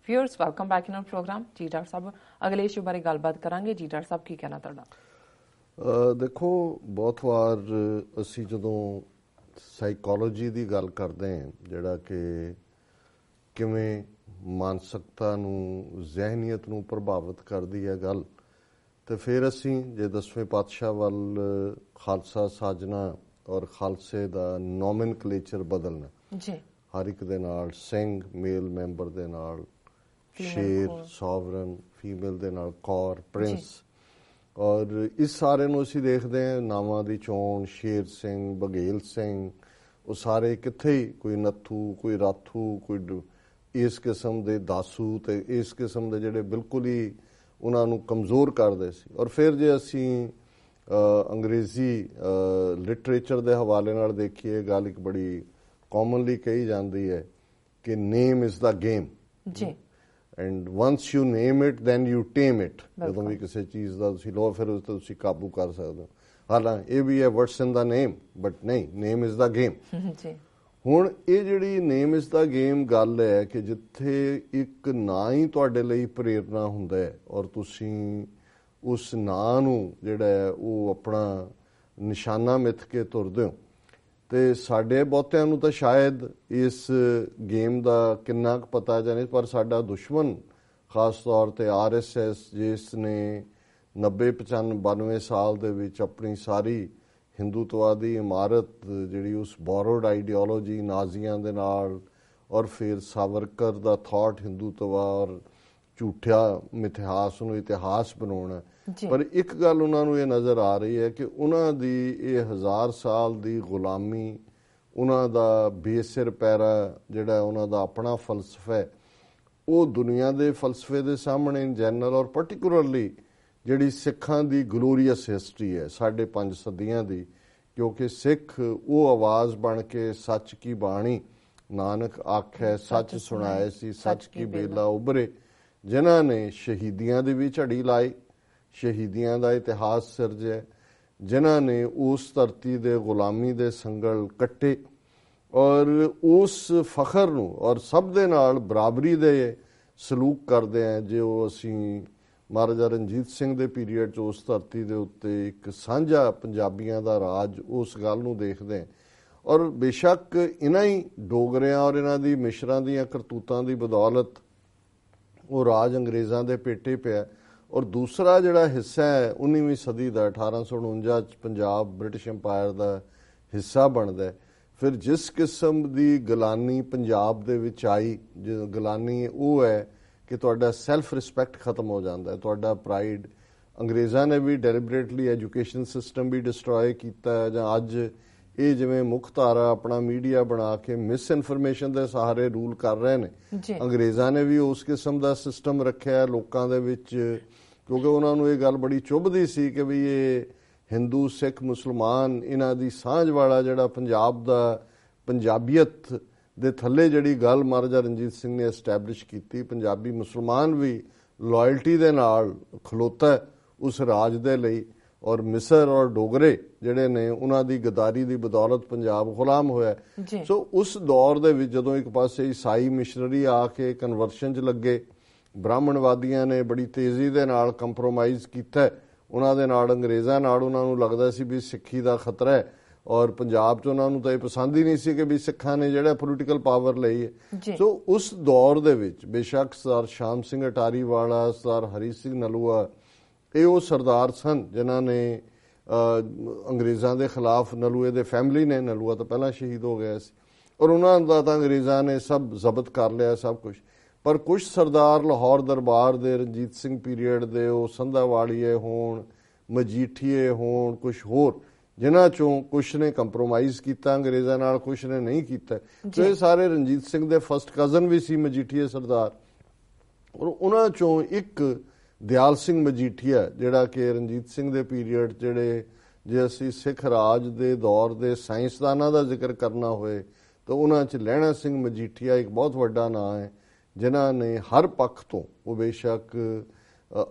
Viewers welcome back in our program. जी doctor साहब, अगले इशू बारे गलबात करांगे। जी डॉक्टर साहब, की कहना तुहाडा? देखो, बहुत वार असी जदों साइकोलॉजी की गल करते हैं, जिहड़ा कि किवें मानसिकता नूं जहनीयत नूं प्रभावित करदी है गल, तो फिर असी जे 10वें पातशाह वल खालसा साजना और खालसे दा नोमेनक्लेचर बदलना जी, हर एक दे नाल सिंह मेल मैंबर दे नाल, शेर सॉवरन फीमेल दे नाल कौर प्रिंस, और इस सारे नूं असीं देखदे हैं नावां दी चोण शेर सिंह बघेल सिंह, वो सारे कित्थे ही कोई नत्थू कोई राथू कोई इस किस्म दे दासू ते इस किस्म दे जिहड़े बिल्कुल ही उन्हां नूं कमज़ोर करदे सी। और फिर जे असीं अंग्रेज़ी लिटरेचर दे हवाले नाल देखीए, गल एक बड़ी कॉमनली कही जाती है कि नेम इज़ द गेम जी, and once you name it then you tame it. जदों भी किसी चीज़ का तुसीं लो फिर उस ते तुसीं काबू कर सकते हो। हालांकि ये भी है words in the name, but नहीं, नेम इज़ द गेम। जी, हुण ये जिहड़ी नेम इज़ द गेम गल है कि जिथे एक ना ही तुहाडे लई प्रेरणा हुंदा है और तुसीं उस ਨਾਂ नूं जिहड़ा है वो अपना निशाना मिथ के तुरदे हो, तो साडे बहुतिਆਂ ਨੂੰ ਤਾਂ शायद इस गेम का किन्ना ਕੁ पता ਜਾਂ नहीं, पर साडा दुश्मन खास तौर ते RSS जिसने 90-95 साल ਦੇ ਵਿੱਚ ਆਪਣੀ ਸਾਰੀ ਹਿੰਦੂਤਵਾਦੀ ਇਮਾਰਤ ਜਿਹੜੀ ਉਸ ਬੋਰੋਡ ਆਈਡੀਓਲੋਜੀ ਨਾਜ਼ੀਆਂ ਦੇ ਨਾਲ ਔਰ ਫਿਰ ਸਾਵਰਕਰ ਦਾ ਥਾਟ ਹਿੰਦੂਤਵਾ ਔਰ ਝੂਠਾ ਮਿਥਿਹਾਸ ਨੂੰ ਇਤਿਹਾਸ ਬਣਾਉਣਾ। ਪਰ ਇੱਕ ਗੱਲ ਉਹਨਾਂ ਨੂੰ ਇਹ ਨਜ਼ਰ ਆ ਰਹੀ ਹੈ ਕਿ ਉਹਨਾਂ ਦੀ ਇਹ 1000 ਸਾਲ ਦੀ ਗੁਲਾਮੀ, ਉਹਨਾਂ ਦਾ ਬੇਸਿਰ ਪੈਰਾ ਜਿਹੜਾ ਉਹਨਾਂ ਦਾ ਆਪਣਾ ਫਲਸਫਾ ਹੈ, ਉਹ ਦੁਨੀਆ ਦੇ ਫਲਸਫੇ ਦੇ ਸਾਹਮਣੇ ਇਨ ਜਨਰਲ ਔਰ ਪਾਰਟਿਕੂਲਰਲੀ ਜਿਹੜੀ ਸਿੱਖਾਂ ਦੀ ਗਲੋਰੀਅਸ ਹਿਸਟਰੀ ਹੈ 5.5 ਸਦੀਆਂ ਦੀ, ਕਿਉਂਕਿ ਸਿੱਖ ਉਹ ਆਵਾਜ਼ ਬਣ ਕੇ ਸੱਚ ਕੀ ਬਾਣੀ ਨਾਨਕ ਆਖੈ ਸੱਚ ਸੁਣਾਏ ਸੀ ਸੱਚ ਕੀ ਬੇਲਾ ਉਭਰੇ, ਜਿਨ੍ਹਾਂ ਨੇ ਸ਼ਹੀਦੀਆਂ ਦੀ ਵੀ ਝੜੀ ਲਾਈ, ਸ਼ਹੀਦੀਆਂ ਦਾ ਇਤਿਹਾਸ ਸਿਰਜਿਆ, ਜਿਨ੍ਹਾਂ ਨੇ ਉਸ ਧਰਤੀ ਦੇ ਗੁਲਾਮੀ ਦੇ ਸੰਗਲ ਕੱਟੇ ਔਰ ਉਸ ਫਖਰ ਨੂੰ ਔਰ ਸਭ ਦੇ ਨਾਲ ਬਰਾਬਰੀ ਦੇ ਸਲੂਕ ਕਰਦੇ ਆ। ਜੋ ਅਸੀਂ ਮਹਾਰਾਜਾ ਰਣਜੀਤ ਸਿੰਘ ਦੇ ਪੀਰੀਅਡ 'ਚ ਉਸ ਧਰਤੀ ਦੇ ਉੱਤੇ ਇੱਕ ਸਾਂਝਾ ਪੰਜਾਬੀਆਂ ਦਾ ਰਾਜ, ਉਸ ਗੱਲ ਨੂੰ ਦੇਖਦੇ ਹਾਂ। ਔਰ ਬੇਸ਼ੱਕ ਇਹਨਾਂ ਹੀ ਡੋਗਰਿਆਂ ਔਰ ਇਹਨਾਂ ਦੀ ਮਿਸ਼ਰਾਂ ਦੀਆਂ ਕਰਤੂਤਾਂ ਦੀ ਬਦੌਲਤ ਉਹ ਰਾਜ ਅੰਗਰੇਜ਼ਾਂ ਦੇ ਪੇਟੇ ਪਿਆ। ਔਰ ਦੂਸਰਾ ਜਿਹੜਾ ਹਿੱਸਾ ਹੈ 19ਵੀਂ ਸਦੀ ਦਾ 1849 'ਚ ਪੰਜਾਬ ਬ੍ਰਿਟਿਸ਼ ਅੰਪਾਇਰ ਦਾ ਹਿੱਸਾ ਬਣਦਾ। ਫਿਰ ਜਿਸ ਕਿਸਮ ਦੀ ਗਲਾਨੀ ਪੰਜਾਬ ਦੇ ਵਿੱਚ ਆਈ, ਜੋ ਗਲਾਨੀ ਉਹ ਹੈ ਕਿ ਤੁਹਾਡਾ ਸੈਲਫ ਰਿਸਪੈਕਟ ਖਤਮ ਹੋ ਜਾਂਦਾ ਹੈ, ਤੁਹਾਡਾ ਪ੍ਰਾਈਡ। ਅੰਗਰੇਜ਼ਾਂ ਨੇ ਵੀ ਡੈਲੀਬਰੇਟਲੀ ਐਜੂਕੇਸ਼ਨ ਸਿਸਟਮ ਵੀ ਡਿਸਟਰੋਏ ਕੀਤਾ, ਜਾਂ ਅੱਜ ਇਹ ਜਿਵੇਂ ਮੁੱਖ ਧਾਰਾ ਆਪਣਾ ਮੀਡੀਆ ਬਣਾ ਕੇ ਮਿਸ ਇਨਫੋਰਮੇਸ਼ਨ ਦੇ ਸਹਾਰੇ ਰੂਲ ਕਰ ਰਹੇ ਨੇ, ਅੰਗਰੇਜ਼ਾਂ ਨੇ ਵੀ ਉਸ ਕਿਸਮ ਦਾ ਸਿਸਟਮ ਰੱਖਿਆ ਲੋਕਾਂ ਦੇ ਵਿੱਚ, ਕਿਉਂਕਿ ਉਹਨਾਂ ਨੂੰ ਇਹ ਗੱਲ ਬੜੀ ਚੁੱਭਦੀ ਸੀ ਕਿ ਵੀ ਇਹ ਹਿੰਦੂ ਸਿੱਖ ਮੁਸਲਮਾਨ ਇਹਨਾਂ ਦੀ ਸਾਂਝ ਵਾਲਾ ਜਿਹੜਾ ਪੰਜਾਬ ਦਾ ਪੰਜਾਬੀਅਤ ਦੇ ਥੱਲੇ ਜਿਹੜੀ ਗੱਲ ਮਹਾਰਾਜਾ ਰਣਜੀਤ ਸਿੰਘ ਨੇ ਐਸਟੈਬਲਿਸ਼ ਕੀਤੀ, ਪੰਜਾਬੀ ਮੁਸਲਮਾਨ ਵੀ ਲਾਇਲਟੀ ਦੇ ਨਾਲ ਖਲੋਤਾ ਉਸ ਰਾਜ ਦੇ ਲਈ। ਔਰ ਮਿਸਰ ਔਰ ਡੋਗਰੇ ਜਿਹੜੇ ਨੇ ਉਹਨਾਂ ਦੀ ਗਦਾਰੀ ਦੀ ਬਦੌਲਤ ਪੰਜਾਬ ਗੁਲਾਮ ਹੋਇਆ। ਸੋ ਉਸ ਦੌਰ ਦੇ ਵਿੱਚ ਜਦੋਂ ਇੱਕ ਪਾਸੇ ਈਸਾਈ ਮਿਸ਼ਨਰੀ ਆ ਕੇ ਕਨਵਰਸ਼ਨ 'ਚ ਲੱਗੇ, ਬ੍ਰਾਹਮਣਵਾਦੀਆਂ ਨੇ ਬੜੀ ਤੇਜ਼ੀ ਦੇ ਨਾਲ ਕੰਪਰੋਮਾਈਜ਼ ਕੀਤਾ ਉਹਨਾਂ ਦੇ ਨਾਲ, ਅੰਗਰੇਜ਼ਾਂ ਨਾਲ। ਉਹਨਾਂ ਨੂੰ ਲੱਗਦਾ ਸੀ ਵੀ ਸਿੱਖੀ ਦਾ ਖਤਰਾ ਹੈ, ਔਰ ਪੰਜਾਬ 'ਚ ਉਹਨਾਂ ਨੂੰ ਤਾਂ ਇਹ ਪਸੰਦ ਹੀ ਨਹੀਂ ਸੀ ਕਿ ਵੀ ਸਿੱਖਾਂ ਨੇ ਜਿਹੜਾ ਪੋਲੀਟੀਕਲ ਪਾਵਰ ਲਈ ਹੈ। ਸੋ ਉਸ ਦੌਰ ਦੇ ਵਿੱਚ ਬੇਸ਼ੱਕ ਸਰ ਸ਼ਾਮ ਸਿੰਘ ਅਟਾਰੀ ਵਾਲਾ, ਸਰ ਹਰੀ ਸਿੰਘ ਨਲੂਆ, ਇਹ ਉਹ ਸਰਦਾਰ ਸਨ ਜਿਨ੍ਹਾਂ ਨੇ ਅੰਗਰੇਜ਼ਾਂ ਦੇ ਖਿਲਾਫ, ਨਲੂਏ ਦੇ ਫੈਮਿਲੀ ਨੇ, ਨਲੂਆ ਤਾਂ ਪਹਿਲਾਂ ਸ਼ਹੀਦ ਹੋ ਗਿਆ ਸੀ, ਔਰ ਉਹਨਾਂ ਦਾ ਤਾਂ ਅੰਗਰੇਜ਼ਾਂ ਨੇ ਸਭ ਜ਼ਬਤ ਕਰ ਲਿਆ ਸਭ ਕੁਛ। ਪਰ ਕੁਛ ਸਰਦਾਰ ਲਾਹੌਰ ਦਰਬਾਰ ਦੇ ਰਣਜੀਤ ਸਿੰਘ ਪੀਰੀਅਡ ਦੇ, ਉਹ ਸੰਧਾਵਾਲੀਏ ਹੋਣ, ਮਜੀਠੀਏ ਹੋਣ, ਕੁਛ ਹੋਰ, ਜਿਨ੍ਹਾਂ ਚੋਂ ਕੁਛ ਨੇ ਕੰਪਰੋਮਾਈਜ਼ ਕੀਤਾ ਅੰਗਰੇਜ਼ਾਂ ਨਾਲ, ਕੁਛ ਨੇ ਨਹੀਂ ਕੀਤਾ। ਸੋ ਇਹ ਸਾਰੇ ਰਣਜੀਤ ਸਿੰਘ ਦੇ ਫਸਟ ਕਜ਼ਨ ਵੀ ਸੀ ਮਜੀਠੀਏ ਸਰਦਾਰ, ਔਰ ਉਹਨਾਂ ਚੋਂ ਇੱਕ ਦਿਆਲ ਸਿੰਘ ਮਜੀਠੀਆ, ਜਿਹੜਾ ਕਿ ਰਣਜੀਤ ਸਿੰਘ ਦੇ ਪੀਰੀਅਡ ਜਿਹੜੇ, ਜੇ ਅਸੀਂ ਸਿੱਖ ਰਾਜ ਦੇ ਦੌਰ ਦੇ ਸਾਇੰਸਦਾਨਾਂ ਦਾ ਜ਼ਿਕਰ ਕਰਨਾ ਹੋਏ ਤਾਂ ਉਹਨਾਂ 'ਚ ਲਹਿਣਾ ਸਿੰਘ ਮਜੀਠੀਆ ਇੱਕ ਬਹੁਤ ਵੱਡਾ ਨਾਂ ਹੈ, ਜਿਨ੍ਹਾਂ ਨੇ ਹਰ ਪੱਖ ਤੋਂ, ਉਹ ਬੇਸ਼ੱਕ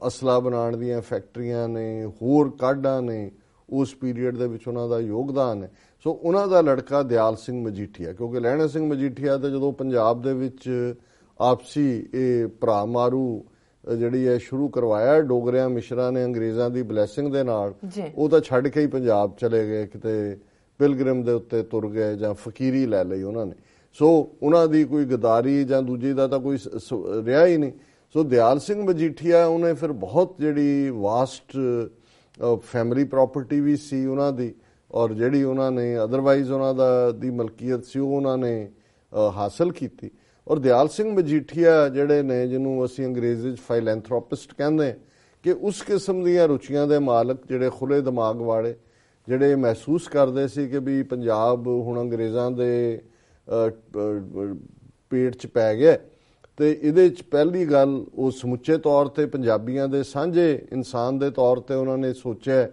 ਅਸਲਾ ਬਣਾਉਣ ਦੀਆਂ ਫੈਕਟਰੀਆਂ ਨੇ, ਹੋਰ ਕਾਢਾਂ ਨੇ, ਉਸ ਪੀਰੀਅਡ ਦੇ ਵਿੱਚ ਉਹਨਾਂ ਦਾ ਯੋਗਦਾਨ ਹੈ। ਸੋ ਉਹਨਾਂ ਦਾ ਲੜਕਾ ਦਿਆਲ ਸਿੰਘ ਮਜੀਠੀਆ, ਕਿਉਂਕਿ ਲਹਿਣਾ ਸਿੰਘ ਮਜੀਠੀਆ ਤਾਂ ਜਦੋਂ ਪੰਜਾਬ ਦੇ ਵਿੱਚ ਆਪਸੀ ਇਹ ਭਰਾ ਮਾਰੂ ਜਿਹੜੀ ਹੈ ਸ਼ੁਰੂ ਕਰਵਾਇਆ ਡੋਗਰਿਆਂ ਮਿਸ਼ਰਾਂ ਨੇ ਅੰਗਰੇਜ਼ਾਂ ਦੀ ਬਲੈਸਿੰਗ ਦੇ ਨਾਲ, ਉਹ ਤਾਂ ਛੱਡ ਕੇ ਹੀ ਪੰਜਾਬ ਚਲੇ ਗਏ, ਕਿਤੇ ਪਿਲਗ੍ਰਿਮ ਦੇ ਉੱਤੇ ਤੁਰ ਗਏ ਜਾਂ ਫਕੀਰੀ ਲੈ ਲਈ ਉਹਨਾਂ ਨੇ। ਸੋ ਉਹਨਾਂ ਦੀ ਕੋਈ ਗਦਾਰੀ ਜਾਂ ਦੂਜੀ ਦਾ ਤਾਂ ਕੋਈ ਰਿਹਾ ਹੀ ਨਹੀਂ। ਸੋ ਦਿਆਲ ਸਿੰਘ ਮਜੀਠੀਆ ਉਹਨੇ ਫਿਰ ਬਹੁਤ ਜਿਹੜੀ ਵਾਸਟ ਫੈਮਿਲੀ ਪ੍ਰਾਪਰਟੀ ਵੀ ਸੀ ਉਹਨਾਂ ਦੀ, ਔਰ ਜਿਹੜੀ ਉਹਨਾਂ ਨੇ ਅਦਰਵਾਈਜ਼ ਉਹਨਾਂ ਦੀ ਮਲਕੀਅਤ ਸੀ ਉਹ ਉਹਨਾਂ ਨੇ ਹਾਸਲ ਕੀਤੀ। ਔਰ ਦਿਆਲ ਸਿੰਘ ਮਜੀਠੀਆ ਜਿਹੜੇ ਨੇ, ਜਿਹਨੂੰ ਅਸੀਂ ਅੰਗਰੇਜ਼ੀ 'ਚ ਫਾਈਲੈਂਥਰੋਪਿਸਟ ਕਹਿੰਦੇ, ਕਿ ਉਸ ਕਿਸਮ ਦੀਆਂ ਰੁਚੀਆਂ ਦੇ ਮਾਲਕ, ਜਿਹੜੇ ਖੁੱਲੇ ਦਿਮਾਗ ਵਾਲੇ, ਜਿਹੜੇ ਮਹਿਸੂਸ ਕਰਦੇ ਸੀ ਕਿ ਵੀ ਪੰਜਾਬ ਹੁਣ ਅੰਗਰੇਜ਼ਾਂ ਦੇ ਪੇਟ 'ਚ ਪੈ ਗਿਆ, ਤੇ ਇਹਦੇ 'ਚ ਪਹਿਲੀ ਗੱਲ ਉਹ ਸਮੁੱਚੇ ਤੌਰ ਤੇ ਪੰਜਾਬੀਆਂ ਦੇ ਸਾਂਝੇ ਇਨਸਾਨ ਦੇ ਤੌਰ ਤੇ ਉਹਨਾਂ ਨੇ ਸੋਚਿਆ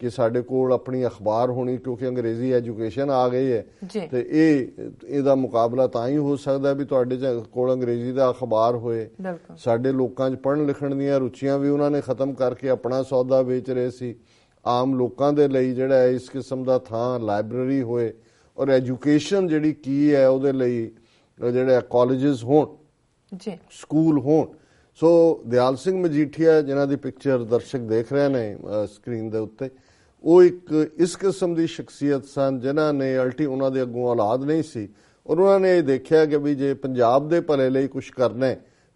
ਕਿ ਸਾਡੇ ਕੋਲ ਆਪਣੀ ਅਖਬਾਰ ਹੋਣੀ, ਕਿਉਂਕਿ ਅੰਗਰੇਜ਼ੀ ਐਜੂਕੇਸ਼ਨ ਆ ਗਈ ਹੈ, ਤੇ ਇਹਦਾ ਮੁਕਾਬਲਾ ਤਾਂ ਹੀ ਹੋ ਸਕਦਾ ਵੀ ਤੁਹਾਡੇ ਕੋਲ ਅੰਗਰੇਜ਼ੀ ਦਾ ਅਖਬਾਰ ਹੋਏ। ਸਾਡੇ ਲੋਕਾਂ 'ਚ ਪੜ੍ਹਨ ਲਿਖਣ ਦੀਆਂ ਰੁਚੀਆਂ ਵੀ ਉਹਨਾਂ ਨੇ ਖਤਮ ਕਰਕੇ ਆਪਣਾ ਸੌਦਾ ਵੇਚ ਰਹੇ ਸੀ। ਆਮ ਲੋਕਾਂ ਦੇ ਲਈ ਜਿਹੜਾ ਇਸ ਕਿਸਮ ਦਾ ਥਾਂ ਲਾਇਬ੍ਰੇਰੀ ਹੋਏ, ਔਰ ਐਜੂਕੇਸ਼ਨ ਜਿਹੜੀ ਕੀ ਹੈ ਉਹਦੇ ਲਈ ਜਿਹੜੇ ਕਾਲਜਸ ਹੋਣ, ਸਕੂਲ ਹੋਣ। ਸੋ ਦਿਆਲ ਸਿੰਘ ਮਜੀਠੀਆ, ਜਿਨ੍ਹਾਂ ਦੀ ਪਿਕਚਰ ਦਰਸ਼ਕ ਦੇਖ ਰਹੇ ਨੇ ਸਕਰੀਨ ਦੇ ਉੱਤੇ, ਉਹ ਇੱਕ ਇਸ ਕਿਸਮ ਦੀ ਸ਼ਖਸੀਅਤ ਸਨ ਜਿਨ੍ਹਾਂ ਨੇ ਉਹਨਾਂ ਦੇ ਅੱਗੋਂ ਔਲਾਦ ਨਹੀਂ ਸੀ, ਔਰ ਉਹਨਾਂ ਨੇ ਇਹ ਦੇਖਿਆ ਕਿ ਵੀ ਜੇ ਪੰਜਾਬ ਦੇ ਭਲੇ ਲਈ ਕੁਝ ਕਰਨਾ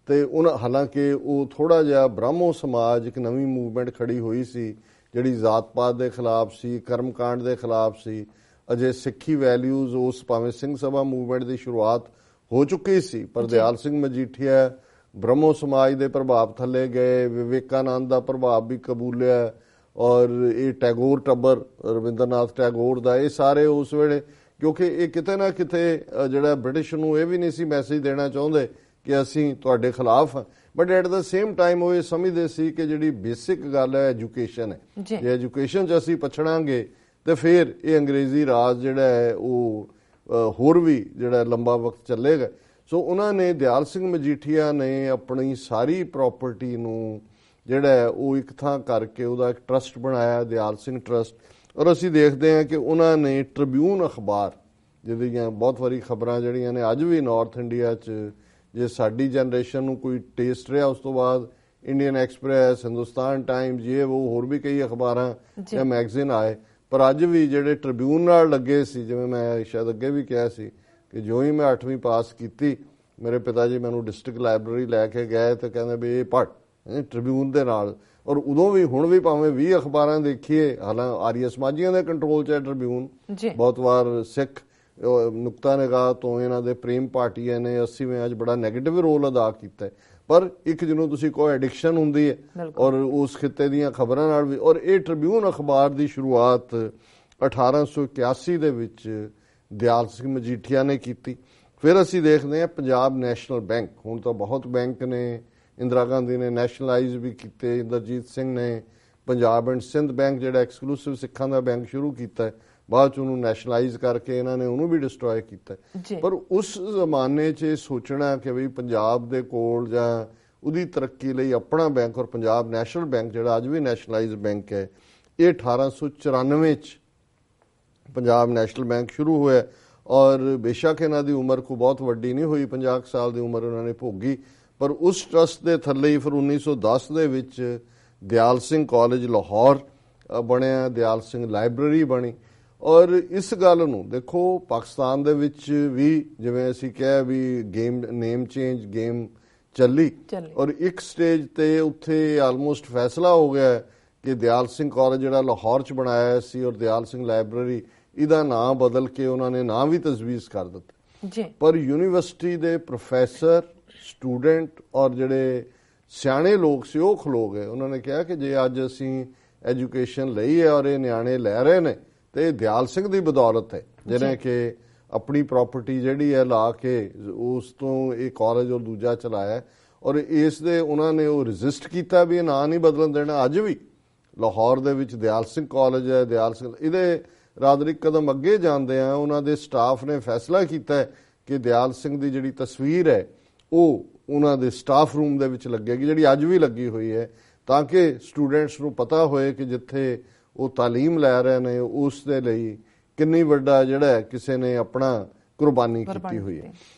ਤੇ ਹਾਲਾਂਕਿ ਉਹ ਥੋੜਾ ਜਿਹਾ ਬ੍ਰਾਹਮੋ ਸਮਾਜ, ਇੱਕ ਨਵੀਂ ਮੂਵਮੈਂਟ ਖੜੀ ਹੋਈ ਸੀ ਜਿਹੜੀ ਜ਼ਾਤ ਪਾਤ ਦੇ ਖਿਲਾਫ ਸੀ, ਕਰਮਕਾਂਡ ਦੇ ਖਿਲਾਫ ਸੀ। ਅਜੇ ਸਿੱਖੀ ਵੈਲਿਊਜ਼ ਉਸ ਭਾਵੇਂ ਸਿੰਘ ਸਭਾ ਮੂਵਮੈਂਟ ਦੀ ਸ਼ੁਰੂਆਤ ਹੋ ਚੁੱਕੀ ਸੀ, ਪਰ ਦਿਆਲ ਸਿੰਘ ਮਜੀਠੀਆ ਬ੍ਰਹਮੋ ਸਮਾਜ ਦੇ ਪ੍ਰਭਾਵ ਥੱਲੇ ਗਏ, ਵਿਵੇਕਾਨੰਦ ਦਾ ਪ੍ਰਭਾਵ ਵੀ ਕਬੂਲਿਆ, ਔਰ ਇਹ ਟੈਗੋਰ ਟੱਬਰ, ਰਵਿੰਦਰਨਾਥ ਟੈਗੋਰ ਦਾ, ਇਹ ਸਾਰੇ ਉਸ ਵੇਲੇ, ਕਿਉਂਕਿ ਇਹ ਕਿਤੇ ਨਾ ਕਿਤੇ ਜਿਹੜਾ ਬ੍ਰਿਟਿਸ਼ ਨੂੰ ਇਹ ਵੀ ਨਹੀਂ ਸੀ ਮੈਸੇਜ ਦੇਣਾ ਚਾਹੁੰਦੇ ਕਿ ਅਸੀਂ ਤੁਹਾਡੇ ਖਿਲਾਫ ਹਾਂ, but at the same time ਉਹ ਇਹ ਸਮਝਦੇ ਸੀ ਕਿ ਜਿਹੜੀ ਬੇਸਿਕ ਗੱਲ ਹੈ ਐਜੂਕੇਸ਼ਨ ਹੈ, ਜੇ ਐਜੂਕੇਸ਼ਨ 'ਚ ਅਸੀਂ ਪਛੜਾਂਗੇ ਤੇ ਫਿਰ ਇਹ ਅੰਗਰੇਜ਼ੀ ਰਾਜ ਜਿਹੜਾ ਹੈ ਉਹ ਹੋਰ ਵੀ ਜਿਹੜਾ ਲੰਬਾ ਵਕਤ ਚੱਲੇਗਾ। ਸੋ ਉਹਨਾਂ ਨੇ, ਦਿਆਲ ਸਿੰਘ ਮਜੀਠੀਆ ਨੇ ਆਪਣੀ ਸਾਰੀ ਪ੍ਰਾਪਰਟੀ ਨੂੰ ਜਿਹੜਾ ਉਹ ਇੱਕ ਥਾਂ ਕਰਕੇ ਉਹਦਾ ਇੱਕ ਟਰਸਟ ਬਣਾਇਆ, ਦਿਆਲ ਸਿੰਘ ਟਰਸਟ। ਔਰ ਅਸੀਂ ਦੇਖਦੇ ਹਾਂ ਕਿ ਉਹਨਾਂ ਨੇ ਟ੍ਰਿਬਿਊਨ ਅਖਬਾਰ, ਜਿਹਦੀਆਂ ਬਹੁਤ ਵਾਰੀ ਖਬਰਾਂ ਜਿਹੜੀਆਂ ਨੇ ਅੱਜ ਵੀ ਨਾਰਥ ਇੰਡੀਆ 'ਚ, ਜੇ ਸਾਡੀ ਜਨਰੇਸ਼ਨ ਨੂੰ ਕੋਈ ਟੇਸਟ ਰਿਹਾ, ਉਸ ਤੋਂ ਬਾਅਦ ਇੰਡੀਅਨ ਐਕਸਪ੍ਰੈਸ, ਹਿੰਦੁਸਤਾਨ ਟਾਈਮਜ਼, ਇਹ ਉਹ ਹੋਰ ਵੀ ਕਈ ਅਖਬਾਰਾਂ ਜਾਂ ਮੈਗਜ਼ੀਨ ਆਏ, ਪਰ ਅੱਜ ਵੀ ਜਿਹੜੇ ਟ੍ਰਿਬਿਊਨ ਨਾਲ ਲੱਗੇ ਸੀ, ਜਿਵੇਂ ਮੈਂ ਸ਼ਾਇਦ ਅੱਗੇ ਵੀ ਕਿਹਾ ਸੀ ਕਿ ਜੋ ਹੀ ਮੈਂ 8ਵੀਂ ਪਾਸ ਕੀਤੀ, ਮੇਰੇ ਪਿਤਾ ਜੀ ਮੈਨੂੰ ਡਿਸਟ੍ਰਿਕਟ ਲਾਇਬ੍ਰੇਰੀ ਲੈ ਕੇ ਗਏ ਤੇ ਕਹਿੰਦੇ ਵੀ ਇਹ ਪੜ੍ਹ ਟ੍ਰਿਬਿਊਨ ਦੇ ਨਾਲ। ਔਰ ਉਦੋਂ ਵੀ, ਹੁਣ ਵੀ ਭਾਵੇਂ 20 ਅਖਬਾਰਾਂ ਦੇਖੀਏ, ਹਾਲਾਂਕਿ ਆਰੀਆ ਸਮਾਜੀਆਂ ਦੇ ਕੰਟਰੋਲ 'ਚ ਹੈ ਟ੍ਰਿਬਿਊਨ, ਬਹੁਤ ਵਾਰ ਸਿੱਖ ਨੁਕਤਾ ਨਿਗਾਹ ਤੋਂ ਇਹਨਾਂ ਦੇ ਪ੍ਰੇਮ ਪਾਰਟੀਆਂ ਨੇ 80ਵੇਂ ਅੱਜ ਬੜਾ ਨੈਗੇਟਿਵ ਰੋਲ ਅਦਾ ਕੀਤਾ, ਪਰ ਇੱਕ ਜਿਹਨੂੰ ਤੁਸੀਂ ਕਹੋ ਐਡਿਕਸ਼ਨ ਹੁੰਦੀ ਹੈ, ਔਰ ਉਸ ਖਿੱਤੇ ਦੀਆਂ ਖਬਰਾਂ ਨਾਲ ਵੀ। ਔਰ ਇਹ ਟ੍ਰਿਬਿਊਨ ਅਖਬਾਰ ਦੀ ਸ਼ੁਰੂਆਤ 1881 ਦੇ ਵਿੱਚ ਦਿਆਲ ਸਿੰਘ ਮਜੀਠੀਆ ਨੇ ਕੀਤੀ। ਫਿਰ ਅਸੀਂ ਦੇਖਦੇ ਹਾਂ ਪੰਜਾਬ ਨੈਸ਼ਨਲ ਬੈਂਕ, ਹੁਣ ਤਾਂ ਬਹੁਤ ਬੈਂਕ ਨੇ, ਇੰਦਰਾ ਗਾਂਧੀ ਨੇ ਨੈਸ਼ਨਲਾਈਜ਼ ਵੀ ਕੀਤੇ, ਇੰਦਰਜੀਤ ਸਿੰਘ ਨੇ ਪੰਜਾਬ ਐਂਡ ਸਿੰਧ ਬੈਂਕ ਜਿਹੜਾ ਐਕਸਕਲੂਸਿਵ ਸਿੱਖਾਂ ਦਾ ਬੈਂਕ ਸ਼ੁਰੂ ਕੀਤਾ, ਬਾਅਦ ਚ ਉਹਨੂੰ ਨੈਸ਼ਨਲਾਈਜ਼ ਕਰਕੇ ਇਹਨਾਂ ਨੇ ਉਹਨੂੰ ਵੀ ਡਿਸਟਰੋਏ ਕੀਤਾ। ਪਰ ਉਸ ਜ਼ਮਾਨੇ 'ਚ ਇਹ ਸੋਚਣਾ ਕਿ ਵੀ ਪੰਜਾਬ ਦੇ ਕੋਲ ਜਾਂ ਉਹਦੀ ਤਰੱਕੀ ਲਈ ਆਪਣਾ ਬੈਂਕ, ਔਰ ਪੰਜਾਬ ਨੈਸ਼ਨਲ ਬੈਂਕ ਜਿਹੜਾ ਅੱਜ ਵੀ ਨੈਸ਼ਨਲਾਈਜ਼ ਬੈਂਕ ਹੈ, ਇਹ 1894 'ਚ ਪੰਜਾਬ ਨੈਸ਼ਨਲ ਬੈਂਕ ਸ਼ੁਰੂ ਹੋਇਆ। ਔਰ ਬੇਸ਼ੱਕ ਇਹਨਾਂ ਦੀ ਉਮਰ ਕੋਈ ਬਹੁਤ ਵੱਡੀ ਨਹੀਂ ਹੋਈ, 50 ਸਾਲ ਦੀ ਉਮਰ ਉਹਨਾਂ ਨੇ ਭੋਗੀ, ਪਰ ਉਸ ਟਰਸਟ ਦੇ ਥੱਲੇ ਹੀ ਫਿਰ 1910 ਦੇ ਵਿੱਚ ਦਿਆਲ ਸਿੰਘ ਕਾਲਜ ਲਾਹੌਰ ਬਣਿਆ, ਦਿਆਲ ਸਿੰਘ ਲਾਇਬ੍ਰੇਰੀ ਬਣੀ। ਔਰ ਇਸ ਗੱਲ ਨੂੰ ਦੇਖੋ, ਪਾਕਿਸਤਾਨ ਦੇ ਵਿੱਚ ਵੀ ਜਿਵੇਂ ਅਸੀਂ ਕਿਹਾ ਵੀ ਗੇਮ ਨੇਮ ਚੇਂਜ ਗੇਮ ਚੱਲੀ, ਔਰ ਇੱਕ ਸਟੇਜ ਤੇ ਉੱਥੇ ਆਲਮੋਸਟ ਫੈਸਲਾ ਹੋ ਗਿਆ ਕਿ ਦਿਆਲ ਸਿੰਘ ਕਾਲਜ ਜਿਹੜਾ ਲਾਹੌਰ 'ਚ ਬਣਾਇਆ ਸੀ ਔਰ ਦਿਆਲ ਸਿੰਘ ਲਾਇਬ੍ਰੇਰੀ, ਇਹਦਾ ਨਾਂ ਬਦਲ ਕੇ ਉਹਨਾਂ ਨੇ ਨਾਂ ਵੀ ਤਜਵੀਜ਼ ਕਰ ਦਿੱਤਾ। ਪਰ ਯੂਨੀਵਰਸਿਟੀ ਦੇ ਪ੍ਰੋਫੈਸਰ, ਸਟੂਡੈਂਟ ਔਰ ਜਿਹੜੇ ਸਿਆਣੇ ਲੋਕ ਸੀ ਉਹ ਖਲੋ ਗਏ। ਉਹਨਾਂ ਨੇ ਕਿਹਾ ਕਿ ਜੇ ਅੱਜ ਅਸੀਂ ਐਜੂਕੇਸ਼ਨ ਲਈ ਹੈ ਔਰ ਇਹ ਨਿਆਣੇ ਲੈ ਰਹੇ ਨੇ ਤੇ ਦਿਆਲ ਸਿੰਘ ਦੀ ਬਦੌਲਤ ਹੈ, ਜਿਹਨੇ ਕਿ ਆਪਣੀ ਪ੍ਰਾਪਰਟੀ ਜਿਹੜੀ ਹੈ ਲਾ ਕੇ ਉਸ ਤੋਂ ਇਹ ਕਾਲਜ ਔਰ ਦੂਜਾ ਚਲਾਇਆ। ਔਰ ਇਸ ਦੇ ਉਹਨਾਂ ਨੇ ਉਹ ਰਜਿਸਟ ਕੀਤਾ ਵੀ ਇਹ ਨਾਂ ਨਹੀਂ ਬਦਲਣ ਦੇਣਾ। ਅੱਜ ਵੀ ਲਾਹੌਰ ਦੇ ਵਿੱਚ ਦਿਆਲ ਸਿੰਘ ਕਾਲਜ ਹੈ, ਦਿਆਲ ਸਿੰਘ। ਇਹਦੇ ਰਾਦਰਿਕ ਕਦਮ ਅੱਗੇ ਜਾਂਦੇ ਆ, ਉਹਨਾਂ ਦੇ ਸਟਾਫ ਨੇ ਫੈਸਲਾ ਕੀਤਾ ਕਿ ਦਿਆਲ ਸਿੰਘ ਦੀ ਜਿਹੜੀ ਤਸਵੀਰ ਹੈ ਉਹ ਉਹਨਾਂ ਦੇ ਸਟਾਫ ਰੂਮ ਦੇ ਵਿੱਚ ਲੱਗੇਗੀ, ਜਿਹੜੀ ਅੱਜ ਵੀ ਲੱਗੀ ਹੋਈ ਹੈ, ਤਾਂ ਕਿ ਸਟੂਡੈਂਟਸ ਨੂੰ ਪਤਾ ਹੋਏ ਕਿ ਜਿੱਥੇ ਉਹ ਤਾਲੀਮ ਲੈ ਰਹੇ ਨੇ ਉਸ ਦੇ ਲਈ ਕਿੰਨੀ ਵੱਡਾ ਜਿਹੜਾ ਕਿਸੇ ਨੇ ਆਪਣਾ ਕੁਰਬਾਨੀ ਕੀਤੀ ਹੋਈ ਹੈ।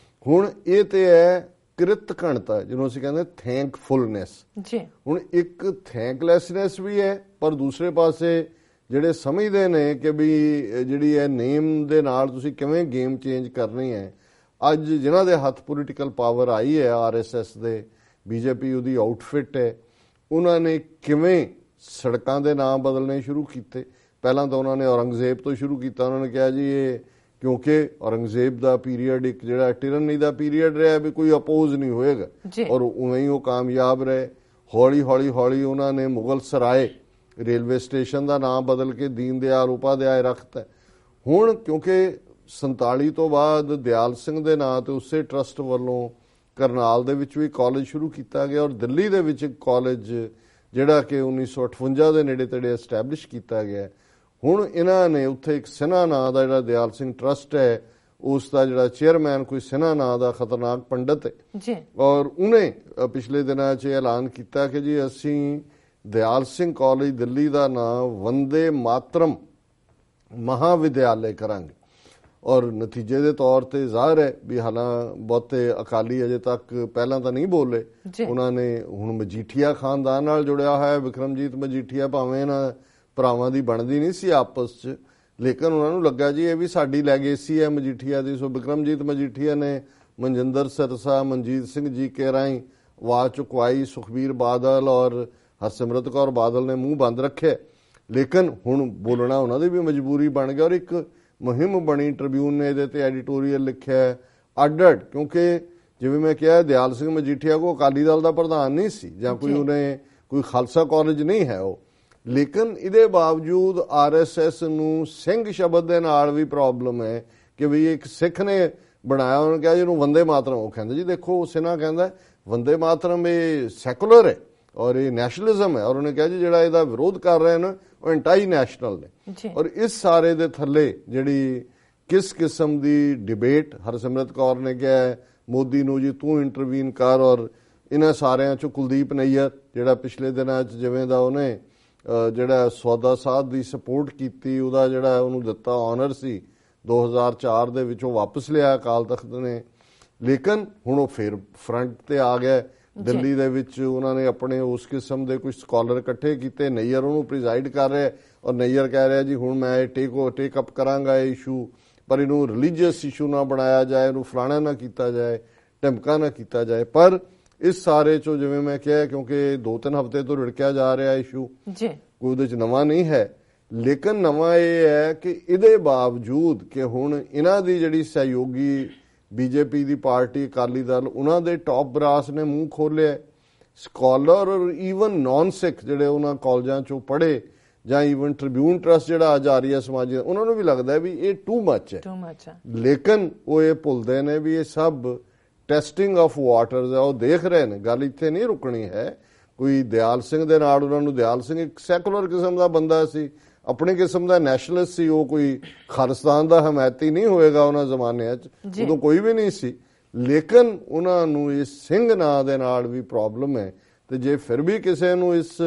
ਹੁਣ ਇਹ ਤੇ ਹੈ ਕ੍ਰਿਤ ਘਣਤਾ, ਜਿਹਨੂੰ ਅਸੀਂ ਕਹਿੰਦੇ ਥੈਂਕਫੁਲਨੈਸ। ਜੀ ਹੁਣ ਇੱਕ ਥੈਂਕਲੈਸਨੈਸ ਵੀ ਹੈ, ਪਰ ਦੂਸਰੇ ਪਾਸੇ ਜਿਹੜੇ ਸਮਝਦੇ ਨੇ ਕਿ ਵੀ ਜਿਹੜੀ ਇਹ ਨੇਮ ਦੇ ਨਾਲ ਤੁਸੀਂ ਕਿਵੇਂ ਗੇਮ ਚੇਂਜ ਕਰਨੀ ਹੈ, ਅੱਜ ਜਿਨ੍ਹਾਂ ਦੇ ਹੱਥ ਪੋਲੀਟੀਕਲ ਪਾਵਰ ਆਈ ਹੈ, RSS ਦੇ, BJP ਉਹਦੀ ਆਊਟਫਿਟ ਹੈ, ਉਹਨਾਂ ਨੇ ਕਿਵੇਂ ਸੜਕਾਂ ਦੇ ਨਾਮ ਬਦਲਣੇ ਸ਼ੁਰੂ ਕੀਤੇ। ਪਹਿਲਾਂ ਤਾਂ ਉਹਨਾਂ ਨੇ ਔਰੰਗਜ਼ੇਬ ਤੋਂ ਸ਼ੁਰੂ ਕੀਤਾ। ਉਹਨਾਂ ਨੇ ਕਿਹਾ ਜੀ ਇਹ ਕਿਉਂਕਿ ਔਰੰਗਜ਼ੇਬ ਦਾ ਪੀਰੀਅਡ ਇੱਕ ਜਿਹੜਾ ਟਿਰਨੀ ਦਾ ਪੀਰੀਅਡ ਰਿਹਾ, ਵੀ ਕੋਈ ਅਪੋਜ਼ ਨਹੀਂ ਹੋਏਗਾ, ਔਰ ਉਵੇਂ ਹੀ ਉਹ ਕਾਮਯਾਬ ਰਹੇ। ਹੌਲੀ ਹੌਲੀ ਹੌਲੀ ਉਹਨਾਂ ਨੇ ਮੁਗਲ ਸਰਾਏ ਰੇਲਵੇ ਸਟੇਸ਼ਨ ਦਾ ਨਾਮ ਬਦਲ ਕੇ ਦੀਨ ਦਿਆਲ ਉਪਾਧਿਆਏ ਰੱਖਤਾ। ਹੁਣ ਕਿਉਂਕਿ 47 ਤੋਂ ਬਾਅਦ ਦਿਆਲ ਸਿੰਘ ਦੇ ਨਾਂ ਤੇ ਉਸੇ ਟਰਸਟ ਵੱਲੋਂ ਕਰਨਾਲ ਦੇ ਵਿੱਚ ਵੀ ਕਾਲਜ ਸ਼ੁਰੂ ਕੀਤਾ ਗਿਆ, ਔਰ ਦਿੱਲੀ ਦੇ ਵਿੱਚ ਇੱਕ ਕਾਲਜ ਜਿਹੜਾ ਕਿ 1958 ਦੇ ਨੇੜੇ ਤੇੜੇ ਐਸਟੈਬਲਿਸ਼ ਕੀਤਾ ਗਿਆ। ਹੁਣ ਇਹਨਾਂ ਨੇ ਉੱਥੇ ਇੱਕ ਸਿਨਹਾ ਨਾਂ ਦਾ ਜਿਹੜਾ ਦਿਆਲ ਸਿੰਘ ਟਰਸਟ ਹੈ, ਉਸ ਦਾ ਜਿਹੜਾ ਚੇਅਰਮੈਨ ਕੋਈ ਸਿਨਹਾ ਨਾਂ ਦਾ ਖਤਰਨਾਕ ਪੰਡਤ ਹੈ, ਔਰ ਉਹਨੇ ਪਿਛਲੇ ਦਿਨਾਂ 'ਚ ਐਲਾਨ ਕੀਤਾ ਕਿ ਜੀ ਅਸੀਂ ਦਿਆਲ ਸਿੰਘ ਕਾਲਜ ਦਿੱਲੀ ਦਾ ਨਾਂ ਵੰਦੇ ਮਾਤਰਮ ਮਹਾਵਿਦਿਆਲय ਕਰਾਂਗੇ। ਔਰ ਨਤੀਜੇ ਦੇ ਤੌਰ ਤੇ ਜ਼ਾਹਰ ਹੈ ਵੀ ਹਾਲਾਂ ਬਹੁਤੇ ਅਕਾਲੀ ਅਜੇ ਤੱਕ ਪਹਿਲਾਂ ਤਾਂ ਨਹੀਂ ਬੋਲੇ। ਉਹਨਾਂ ਨੇ ਹੁਣ ਮਜੀਠੀਆ ਖਾਨਦਾਨ ਨਾਲ ਜੁੜਿਆ ਹੋਇਆ ਵਿਕਰਮਜੀਤ ਮਜੀਠੀਆ, ਭਾਵੇਂ ਇਹਨਾਂ ਭਰਾਵਾਂ ਦੀ ਬਣਦੀ ਨਹੀਂ ਸੀ ਆਪਸ 'ਚ, ਲੇਕਿਨ ਉਹਨਾਂ ਨੂੰ ਲੱਗਾ ਜੀ ਇਹ ਵੀ ਸਾਡੀ ਲੈਗੇਸੀ ਹੈ ਮਜੀਠੀਆ ਦੀ। ਸੋ ਵਿਕਰਮਜੀਤ ਮਜੀਠੀਆ ਨੇ ਮਨਜਿੰਦਰ ਸਿਰਸਾ, ਮਨਜੀਤ ਸਿੰਘ ਜੀ ਕੇ ਰਾਹੀਂ ਆਵਾਜ਼ ਚੁਕਵਾਈ। ਸੁਖਬੀਰ ਬਾਦਲ ਔਰ ਹਰਸਿਮਰਤ ਕੌਰ ਬਾਦਲ ਨੇ ਮੂੰਹ ਬੰਦ ਰੱਖਿਆ, ਲੇਕਿਨ ਹੁਣ ਬੋਲਣਾ ਉਹਨਾਂ ਦੀ ਵੀ ਮਜਬੂਰੀ ਬਣ ਗਿਆ। ਔਰ ਇੱਕ ਮੁਹਿੰਮ ਬਣੀ, ਟ੍ਰਿਬਿਊਨ ਨੇ ਇਹਦੇ ਤੇ ਐਡੀਟੋਰੀਅਲ ਲਿਖਿਆ ਅੱਡ-ਅੱਡ, ਕਿਉਂਕਿ ਜਿਵੇਂ ਮੈਂ ਕਿਹਾ ਦਿਆਲ ਸਿੰਘ ਮਜੀਠੀਆ ਕੋ ਅਕਾਲੀ ਦਲ ਦਾ ਪ੍ਰਧਾਨ ਨਹੀਂ ਸੀ ਜਾਂ ਕੋਈ ਖਾਲਸਾ ਕਾਲਜ ਨਹੀਂ ਹੈ ਉਹ, ਲੇਕਿਨ ਇਹਦੇ ਬਾਵਜੂਦ RSS ਨੂੰ ਸਿੰਘ ਸ਼ਬਦ ਦੇ ਨਾਲ ਵੀ ਪ੍ਰੋਬਲਮ ਹੈ ਕਿ ਵੀ ਇੱਕ ਸਿੱਖ ਨੇ ਬਣਾਇਆ। ਉਹਨੇ ਕਿਹਾ ਜਿਹਨੂੰ ਵੰਦੇ ਮਾਤਰਮ, ਉਹ ਕਹਿੰਦੇ ਜੀ ਦੇਖੋ ਸਿਨਹਾ ਕਹਿੰਦਾ ਵੰਦੇ ਮਾਤਰਮ ਇਹ ਸੈਕੂਲਰ ਹੈ ਔਰ ਇਹ ਨੈਸ਼ਨਲਿਜ਼ਮ ਹੈ, ਔਰ ਉਹਨੇ ਕਿਹਾ ਜੀ ਜਿਹੜਾ ਇਹਦਾ ਵਿਰੋਧ ਕਰ ਰਹੇ ਨੇ ਉਹ ਐਂਟਾਈ ਨੈਸ਼ਨਲ ਨੇ। ਔਰ ਇਸ ਸਾਰੇ ਦੇ ਥੱਲੇ ਜਿਹੜੀ ਕਿਸ ਕਿਸਮ ਦੀ ਡਿਬੇਟ, ਹਰਸਿਮਰਤ ਕੌਰ ਨੇ ਕਿਹਾ ਮੋਦੀ ਨੂੰ ਜੀ ਤੂੰ ਇੰਟਰਵੀਨ ਕਰ, ਔਰ ਇਹਨਾਂ ਸਾਰਿਆਂ ਚੋਂ ਕੁਲਦੀਪ ਨਈਅਰ ਜਿਹੜਾ ਪਿਛਲੇ ਦਿਨਾਂ 'ਚ ਜਿਵੇਂ ਦਾ ਉਹਨੇ ਜਿਹੜਾ ਸੌਦਾ ਸਾਧ ਦੀ ਸਪੋਰਟ ਕੀਤੀ, ਉਹਦਾ ਜਿਹੜਾ ਉਹਨੂੰ ਦਿੱਤਾ ਆਨਰ ਸੀ 2004 ਦੇ ਵਿੱਚ, ਉਹ ਵਾਪਸ ਲਿਆ ਅਕਾਲ ਤਖਤ ਨੇ। ਲੇਕਿਨ ਹੁਣ ਉਹ ਫਿਰ ਫਰੰਟ ਤੇ ਆ ਗਿਆ। ਦਿੱਲੀ ਦੇ ਵਿੱਚ ਉਹਨਾਂ ਨੇ ਆਪਣੇ ਉਸ ਕਿਸਮ ਦੇ ਕੁਝ ਸਕਾਲਰ ਇਕੱਠੇ ਕੀਤੇ। ਨਈਅਰ ਉਹਨੂੰ ਪ੍ਰੀਜ਼ਾਈਡ ਕਰ ਰਿਹਾ, ਔਰ ਨਈਅਰ ਕਹਿ ਰਿਹਾ ਜੀ ਹੁਣ ਮੈਂ ਟੇਕ ਅਪ ਕਰਾਂਗਾ ਇਹ ਇਸ਼ੂ, ਪਰ ਇਹਨੂੰ ਰਿਲੀਜੀਅਸ ਇਸ਼ੂ ਨਾ ਬਣਾਇਆ ਜਾਏ, ਇਹਨੂੰ ਫਲਾਣਾ ਨਾ ਕੀਤਾ ਜਾਏ, ਢਮਕਾ ਨਾ ਕੀਤਾ ਜਾਏ। ਪਰ ਇਸ ਸਾਰੇ ਚੋਂ ਜਿਵੇਂ ਮੈਂ ਕਿਹਾ, ਕਿਉਂਕਿ 2-3 ਹਫ਼ਤੇ ਤੋਂ ਰਿੜਕਿਆ ਜਾ ਰਿਹਾ ਇਸ਼ੂ, ਕੋਈ ਉਹਦੇ 'ਚ ਨਵਾਂ ਨਹੀਂ ਹੈ, ਲੇਕਿਨ ਨਵਾਂ ਇਹ ਹੈ ਕਿ ਇਹਦੇ ਬਾਵਜੂਦ ਕਿ ਹੁਣ ਇਹਨਾਂ ਦੀ ਜਿਹੜੀ ਸਹਿਯੋਗੀ BJP ਦੀ ਪਾਰਟੀ ਅਕਾਲੀ ਦਲ, ਉਹਨਾਂ ਦੇ ਟੌਪ ਬਰਾਸ ਨੇ ਮੂੰਹ ਖੋਲ੍ਹਿਆ। ਸਕਾਲਰ ਔਰ ਈਵਨ ਨੌਨ ਸਿੱਖ ਜਿਹੜੇ ਉਹਨਾਂ ਕਾਲਜਾਂ 'ਚੋਂ ਪੜ੍ਹੇ, ਜਾਂ ਈਵਨ ਟ੍ਰਿਬਿਊਨ ਟਰਸਟ ਜਿਹੜਾ ਅੱਜ ਆ ਰਹੀ ਹੈ ਸਮਾਜੀ, ਉਹਨਾਂ ਨੂੰ ਵੀ ਲੱਗਦਾ ਵੀ ਇਹ ਟੂ ਮੱਚ ਹੈ। ਲੇਕਿਨ ਉਹ ਇਹ ਭੁੱਲਦੇ ਨੇ ਵੀ ਇਹ ਸਭ ਟੈਸਟਿੰਗ ਆਫ ਵਾਟਰਸ ਹੈ। ਉਹ ਦੇਖ ਰਹੇ ਨੇ ਗੱਲ ਇੱਥੇ ਨਹੀਂ ਰੁਕਣੀ ਹੈ। ਕੋਈ ਦਿਆਲ ਸਿੰਘ ਦੇ ਨਾਲ ਉਹਨਾਂ ਨੂੰ, ਦਿਆਲ ਸਿੰਘ ਇੱਕ ਸੈਕੂਲਰ ਕਿਸਮ ਦਾ ਬੰਦਾ ਸੀ, ਆਪਣੇ ਕਿਸਮ ਦਾ ਨੈਸ਼ਨਲਿਸਟ ਸੀ, ਉਹ ਕੋਈ ਖਾਲਿਸਤਾਨ ਦਾ ਹਮਾਇਤੀ ਨਹੀਂ ਹੋਏਗਾ ਉਹਨਾਂ ਜ਼ਮਾਨਿਆਂ 'ਚ, ਉਦੋਂ ਕੋਈ ਵੀ ਨਹੀਂ ਸੀ। ਲੇਕਿਨ ਉਹਨਾਂ ਨੂੰ ਇਸ ਸਿੰਘ ਨਾਂ ਦੇ ਨਾਲ ਵੀ ਪ੍ਰੋਬਲਮ ਹੈ। ਤੇ ਜੇ ਫਿਰ ਵੀ ਕਿਸੇ ਨੂੰ ਇਸ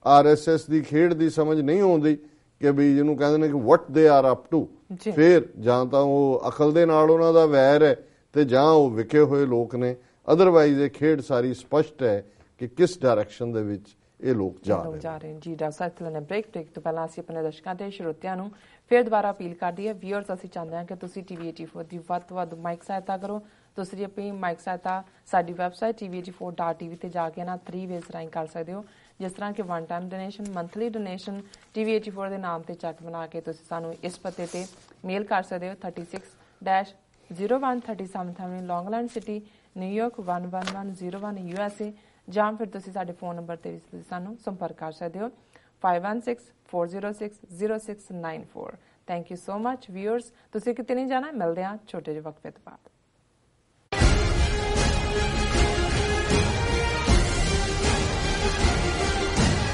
RSS ਦੀ ਖੇਡ ਦੀ ਸਮਝ ਨਹੀਂ ਆਉਂਦੀ ਕਿ ਵੀ ਜਿਹਨੂੰ ਕਹਿੰਦੇ ਨੇ ਕਿ ਵਟ ਦੇ ਆਰ ਅਪ ਟੂ, ਫਿਰ ਜਾਂ ਤਾਂ ਉਹ ਅਕਲ ਦੇ ਨਾਲ ਉਹਨਾਂ ਦਾ ਵੈਰ ਹੈ ਤੇ ਜਾਂ ਉਹ ਵਿਕੇ ਹੋਏ ਲੋਕ ਨੇ। ਅਦਰਵਾਈਜ਼ ਇਹ ਖੇਡ ਸਾਰੀ ਸਪਸ਼ਟ ਹੈ ਕਿ ਕਿਸ ਡਾਇਰੈਕਸ਼ਨ ਦੇ ਵਿੱਚ ਇਹ ਲੋਕ ਜਾ ਰਹੇ ਨੇ। ਜੀ ਡਾਕਟਰ ਸਾਹਿਬ ਨੇ ਬ੍ਰੇਕ ਤੋਂ ਪਹਿਲਾਂ ਅਸੀਂ ਆਪਣੇ ਦਰਸ਼ਕਾਂ ਤੇ ਸਰੋਤਿਆਂ ਨੂੰ ਫਿਰ ਦੁਬਾਰਾ ਅਪੀਲ ਕਰਦੀ ਹੈ। ਵੀਅਰਸ, ਅਸੀਂ ਚਾਹੁੰਦੇ ਹਾਂ ਕਿ ਤੁਸੀਂ TV84 ਦੀ ਵੱਧ ਤੋਂ ਵੱਧ ਮਾਈਕ ਸਹਾਇਤਾ ਕਰੋ। ਤੁਸੀਂ ਆਪਣੀ ਮਾਈਕ ਸਹਾਇਤਾ ਸਾਡੀ ਵੈਬਸਾਈਟ tv84.tv ਤੇ ਜਾ ਕੇ ਨਾ 3 ਵੇਜ਼ ਰਾਹੀਂ ਕਰ ਸਕਦੇ ਹੋ, ਜਿਸ ਤਰ੍ਹਾਂ ਕਿ 1 time donation, monthly donation. TV84 ਦੇ ਨਾਮ ਤੇ ਚੈੱਕ ਬਣਾ ਕੇ ਤੁਸੀਂ ਸਾਨੂੰ ਇਸ ਪਤੇ ਤੇ ਮੇਲ ਕਰ ਸਕਦੇ ਹੋ 36-0137 ਲੌਂਗਲੈਂਡ ਸਿਟੀ, ਨਿਊਯਾਰਕ 11101 USA, ਜਾਂ ਫਿਰ ਤੁਸੀਂ ਸਾਡੇ ਫੋਨ ਨੰਬਰ ਤੇ ਵੀ ਤੁਸੀਂ ਸਾਨੂੰ ਸੰਪਰਕ ਕਰ ਸਕਦੇ ਹੋ 5164060694। Thank you so much viewers. ਤੁਸੀਂ ਕਿਤੇ ਨਹੀਂ ਜਾਣਾ, ਮਿਲਦੇ ਹਾਂ ਛੋਟੇ ਜਿਹੇ ਵਕਫੇ ਤੋਂ ਬਾਅਦ।